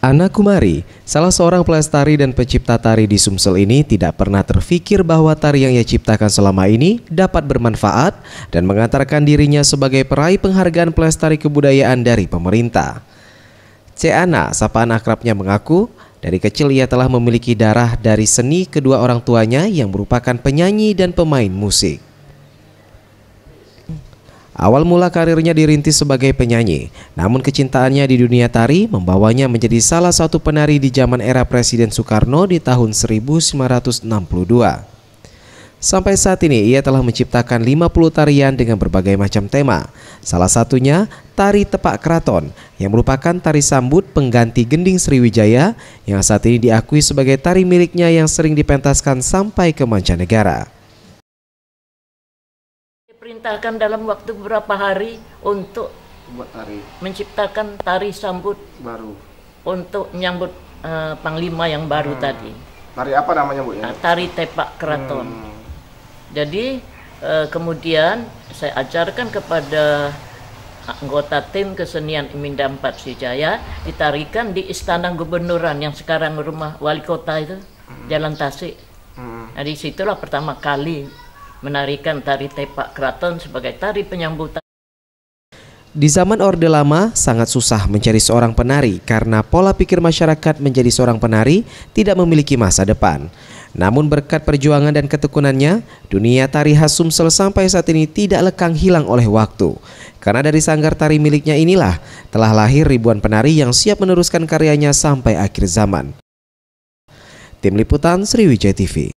Ana Kumari, salah seorang pelestari dan pencipta tari di Sumsel ini tidak pernah terfikir bahwa tari yang ia ciptakan selama ini dapat bermanfaat dan mengantarkan dirinya sebagai peraih penghargaan pelestari kebudayaan dari pemerintah. Ana, sapaan akrabnya, mengaku dari kecil ia telah memiliki darah dari seni kedua orang tuanya yang merupakan penyanyi dan pemain musik. Awal mula karirnya dirintis sebagai penyanyi, namun kecintaannya di dunia tari membawanya menjadi salah satu penari di zaman era Presiden Soekarno di tahun 1962. Sampai saat ini ia telah menciptakan 50 tarian dengan berbagai macam tema. Salah satunya tari tepak keraton yang merupakan tari sambut pengganti gending Sriwijaya yang saat ini diakui sebagai tari miliknya yang sering dipentaskan sampai ke mancanegara. Perintahkan dalam waktu beberapa hari untuk menciptakan tari sambut baru untuk menyambut Panglima yang baru tadi. Tari apa namanya, Bu? Tari tepak keraton. Jadi kemudian saya ajarkan kepada anggota tim kesenian Minda 4 Sriwijaya, ditarikan di Istana Gubernuran yang sekarang rumah wali kota itu, Jalan Tasik. Nah, disitulah pertama kali menarikan tari tepak keraton sebagai tari penyambutan. Di zaman Orde Lama sangat susah mencari seorang penari karena pola pikir masyarakat menjadi seorang penari tidak memiliki masa depan. Namun berkat perjuangan dan ketekunannya, dunia tari khas Sumsel sampai saat ini tidak lekang hilang oleh waktu. Karena dari sanggar tari miliknya inilah telah lahir ribuan penari yang siap meneruskan karyanya sampai akhir zaman. Tim Liputan Sriwijaya TV.